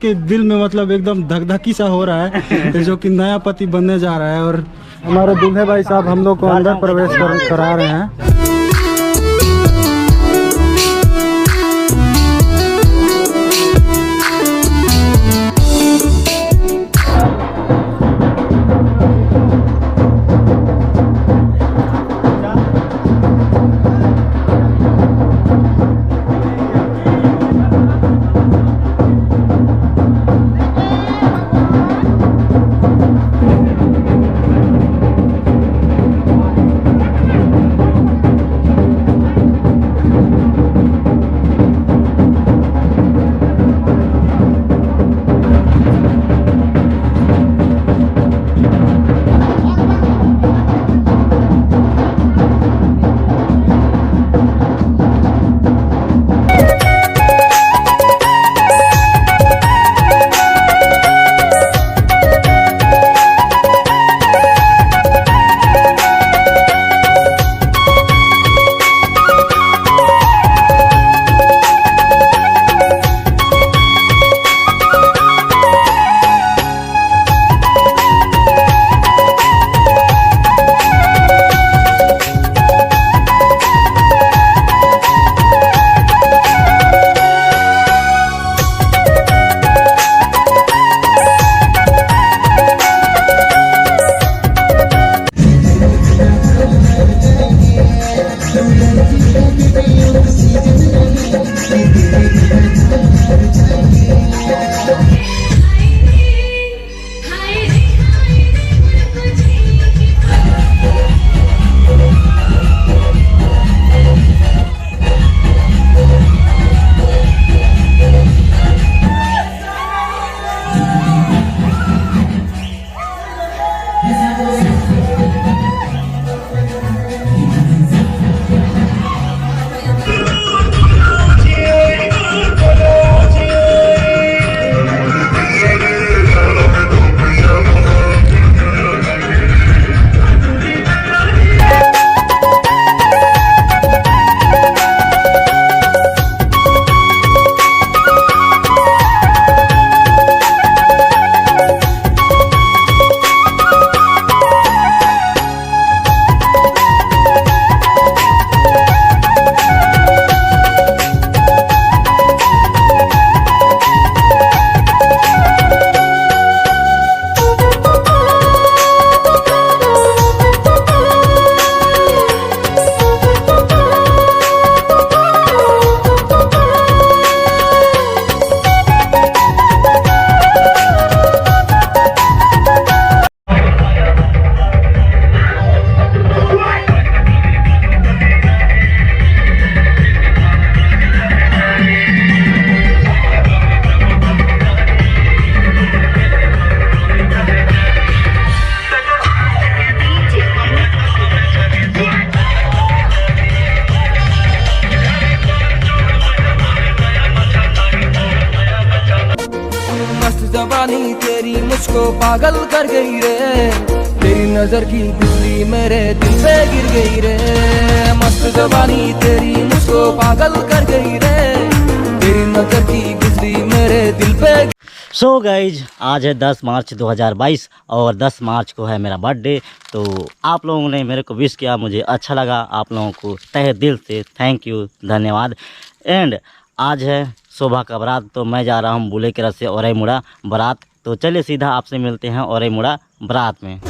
के दिल में मतलब एकदम धकधकी सा हो रहा है जो कि नया पति बनने जा रहा है। और हमारे दूल्हे भाई साहब हम लोग को अंदर प्रवेश करा रहे हैं। जवानी तेरी मुझको पागल कर गई रे, तेरी नजर की बिजली मेरे दिल पे गिर गई रे। मस्त जवानी तेरी मुझको पागल कर गई रे, तेरी नजर की बिजली मेरे दिल पे। सो गाइज आज है 10 मार्च 2022 और 10 मार्च को है मेरा बर्थडे। तो आप लोगों ने मेरे को विश किया, मुझे अच्छा लगा। आप लोगों को तहे दिल से थैंक यू, धन्यवाद। एंड आज है शोभा का बारात, तो मैं जा रहा हूँ बुले के रस से औरई मुड़ा बारात। तो चलिए सीधा आपसे मिलते हैं औरई मुड़ा बारात में।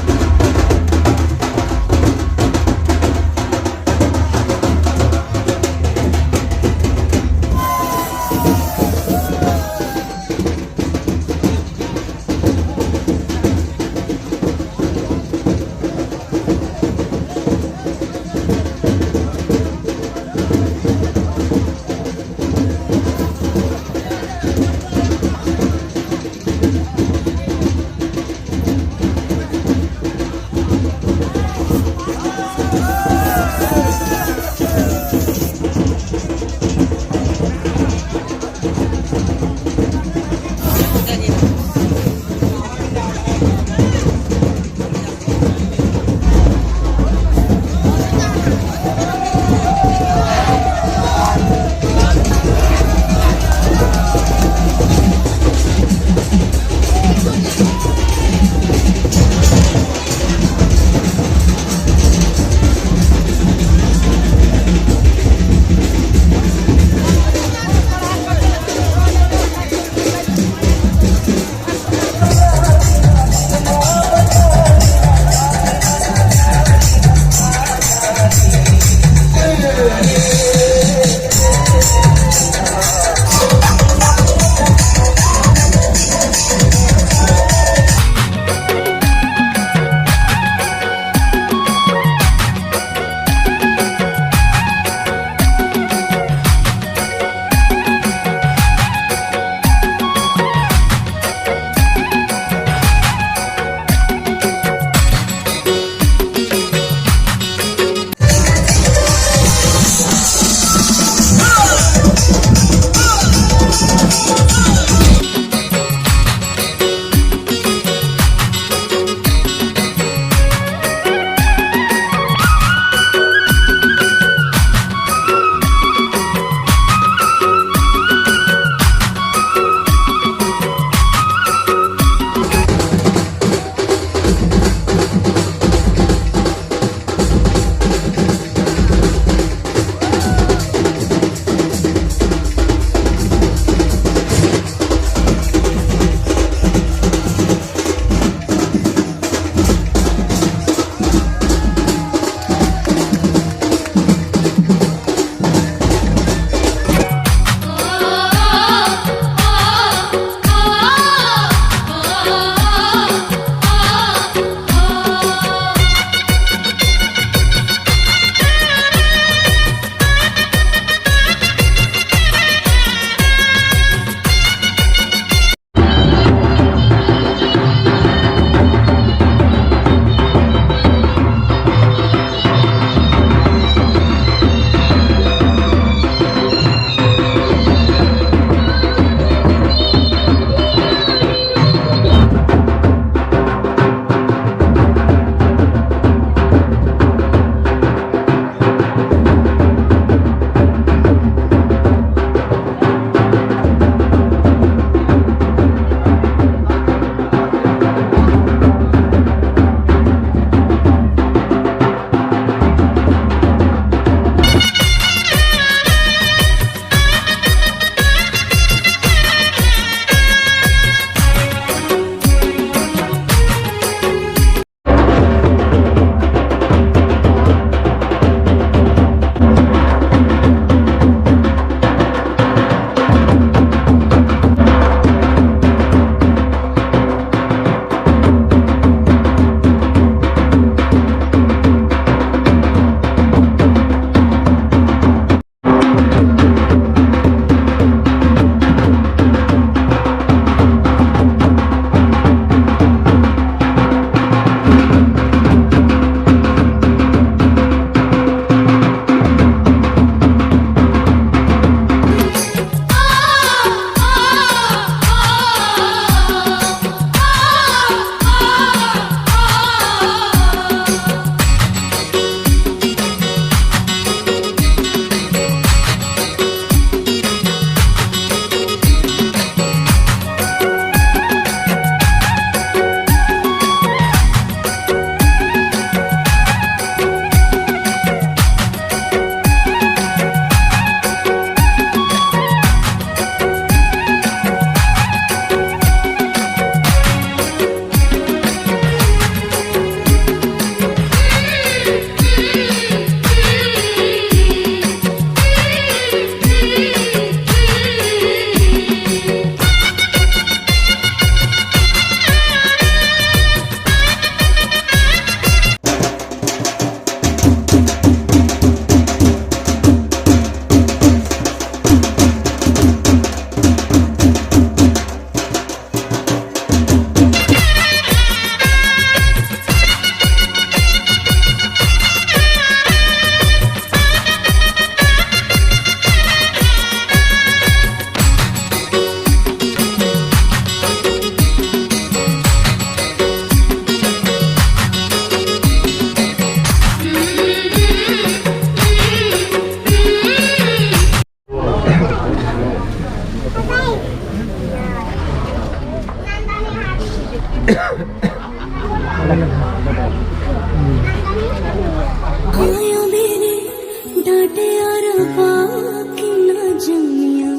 डांटे और बाकी ना जमिया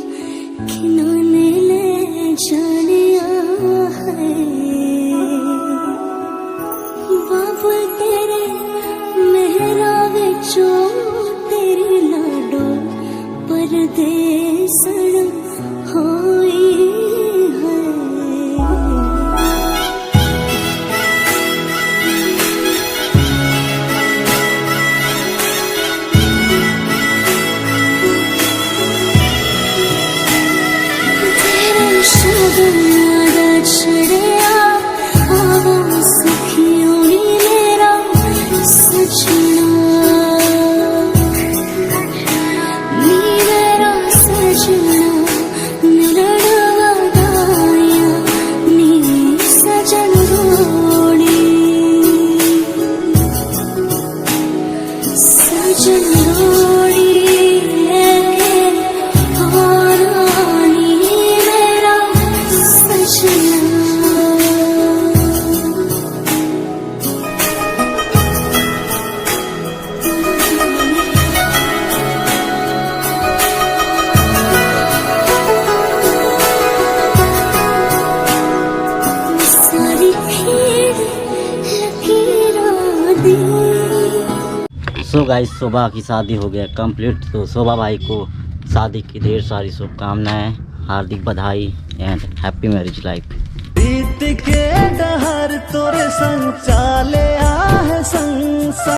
खिलौने ले जानिया है बाबा तेरे मेहरा विचो तेरे लाडो परदेसण होई है सो गाइस शोभा की शादी हो गया कंप्लीट। तो शोभा भाई को शादी की ढेर सारी शुभकामनाएं, हार्दिक बधाई एंड हैप्पी मैरिज लाइफ। बीत के डहर तोरे संग चाले आ है संग